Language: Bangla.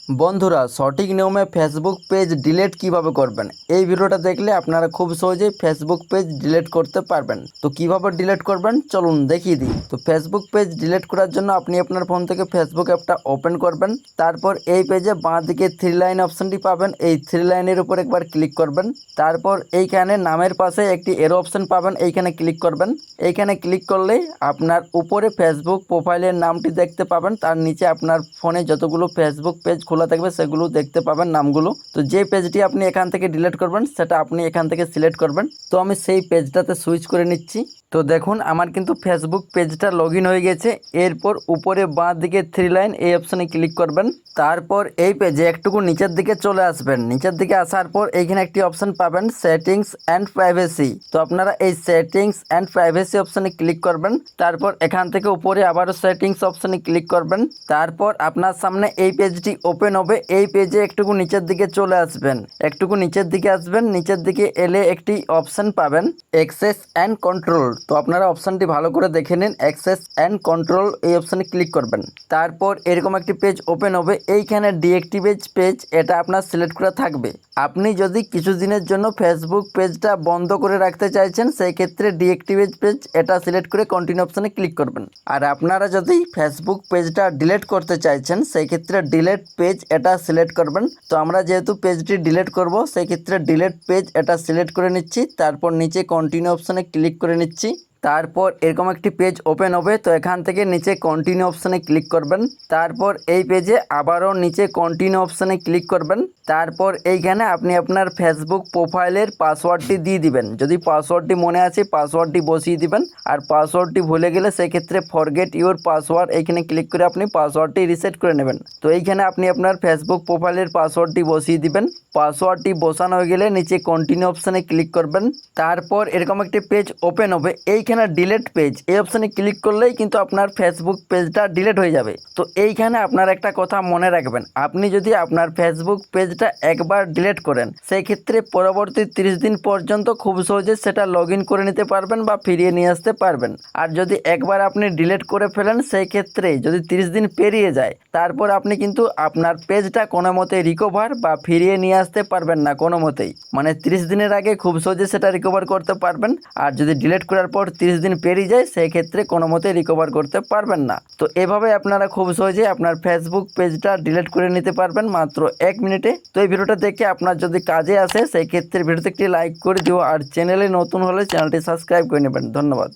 বন্ধুরা, সঠিক নিয়মে ফেসবুক পেজ ডিলিট কিভাবে করবেন, এই ভিডিওটা দেখলে আপনারা খুব সহজেই ফেসবুক পেজ ডিলিট করতে পারবেন। তো কিভাবে ডিলিট করবেন চলুন দেখিয়ে দিই। তো ফেসবুক পেজ ডিলিট করার জন্য আপনি আপনার ফোন থেকে ফেসবুক অ্যাপটা ওপেন করবেন। তারপর এই পেজে বাঁ দিকে থ্রি লাইন অপশানটি পাবেন, এই থ্রি লাইনের উপর একবার ক্লিক করবেন। তারপর এইখানে নামের পাশে একটি এরো অপশান পাবেন, এইখানে ক্লিক করবেন। এইখানে ক্লিক করলে আপনার উপরে ফেসবুক প্রোফাইলের নামটি দেখতে পাবেন, তার নিচে আপনার ফোনে যতগুলো ফেসবুক পেজ খোলা থাকবে সেগুলো দেখতে পাবেন নামগুলো। তো যে পেজটি আপনি এখান থেকে ডিলিট করবেন সেটা আপনি এখান থেকে সিলেক্ট করবেন। তো আমি সেই পেজটাতে সুইচ করে নিচ্ছি। তো দেখুন আমার কিন্তু ফেসবুক পেজটা লগ ইন হয়ে গেছে। এরপর উপরে বাঁ দিকে থ্রি লাইন এই অপশানে ক্লিক করবেন। তারপর এই পেজে একটুকু নিচের দিকে চলে আসবেন। নিচের দিকে আসার পর এইখানে একটি অপশান পাবেন সেটিংস অ্যান্ড প্রাইভেসি। তো আপনারা এই সেটিংস অ্যান্ড প্রাইভেসি অপশানে ক্লিক করবেন। তারপর এখান থেকে উপরে আবারও সেটিংস অপশানে ক্লিক করবেন। তারপর আপনার সামনে এই পেজটি ওপেন হবে। এই পেজে একটুকু নিচের দিকে চলে আসবেন, একটুকু নিচের দিকে আসবেন। নিচের দিকে এলে একটি অপশান পাবেন অ্যাক্সেস অ্যান্ড কন্ট্রোল। তো আপনারা অপশানটি ভালো করে দেখে নিন, অ্যাক্সেস অ্যান্ড কন্ট্রোল এই অপশানে ক্লিক করবেন। তারপর এরকম একটি পেজ ওপেন হবে। এইখানে ডিঅ্যাক্টিভেট পেজ এটা আপনার সিলেক্ট করা থাকবে। আপনি যদি কিছুদিনের জন্য ফেসবুক পেজটা বন্ধ করে রাখতে চাইছেন সেই ক্ষেত্রে ডিঅ্যাক্টিভেট পেজ এটা সিলেক্ট করে কন্টিনিউ অপশানে ক্লিক করবেন। আর আপনারা যদি ফেসবুক পেজটা ডিলিট করতে চাইছেন সেই ক্ষেত্রে ডিলিট পেজ এটা সিলেক্ট করবেন। তো আমরা যেহেতু পেজটি ডিলিট করব সেই ক্ষেত্রে ডিলিট পেজ এটা সিলেক্ট করে নিচ্ছি। তারপর নিচে কন্টিনিউ অপশানে ক্লিক করে নিচ্ছি। তারপর এরকম একটি পেজ ওপেন হবে। তো এখান থেকে নিচে কন্টিনিউ অপশানে ক্লিক করবেন। তারপর এই পেজে আবারও নিচে কন্টিনিউ অপশানে ক্লিক করবেন। তারপর এইখানে আপনি আপনার ফেসবুক প্রোফাইলের পাসওয়ার্ডটি দিয়ে দিবেন। যদি পাসওয়ার্ডটি মনে আছে পাসওয়ার্ডটি বসিয়ে দিবেন, আর পাসওয়ার্ডটি ভুলে গেলে সেক্ষেত্রে ফরগেট ইউর পাসওয়ার্ড এইখানে ক্লিক করে আপনি পাসওয়ার্ডটি রিসেট করে নেবেন। তো এইখানে আপনি আপনার ফেসবুক প্রোফাইলের পাসওয়ার্ডটি বসিয়ে দিবেন। পাসওয়ার্ডটি বসানো হয়ে গেলে নিচে কন্টিনিউ অপশানে ক্লিক করবেন। তারপর এরকম একটি পেজ ওপেন হবে। এইখানে ডিলিট পেজ এই অপশানে ক্লিক করলেই কিন্তু আপনার ফেসবুক পেজটা ডিলিট হয়ে যাবে। তো এইখানে আপনার একটা কথা মনে রাখবেন, আপনি যদি আপনার ফেসবুক পেজটা একবার ডিলিট করেন সেই ক্ষেত্রে পরবর্তী 30 দিন পর্যন্ত খুব সহজে সেটা লগ ইন করে নিতে পারবেন বা ফিরিয়ে নিয়ে আসতে পারবেন। আর যদি একবার আপনি ডিলিট করে ফেলেন সেই ক্ষেত্রে যদি 30 দিন পেরিয়ে যায় তারপর আপনি কিন্তু আপনার পেজটা কোনো মতেই রিকভার বা ফিরিয়ে নিয়ে আসতে পারবেন না কোনো মতেই। মানে 30 দিনের আগে খুব সহজে সেটা রিকভার করতে পারবেন, আর যদি ডিলিট করার পর 30 দিন পেরিয়ে যায় সেই ক্ষেত্রে কোনো মতেই রিকভার করতে পারবেন না। তো এভাবে আপনারা খুব সহজে আপনার ফেসবুক পেজটা ডিলিট করে নিতে পারবেন মাত্র 1 মিনিটে। তো এই ভিডিওটা দেখে আপনার যদি কাজে আসে সেই ক্ষেত্রে ভিডিওতে একটি লাইক করে দিও, আর চ্যানেলে নতুন হলে চ্যানেলটি সাবস্ক্রাইব করে নেবেন। ধন্যবাদ।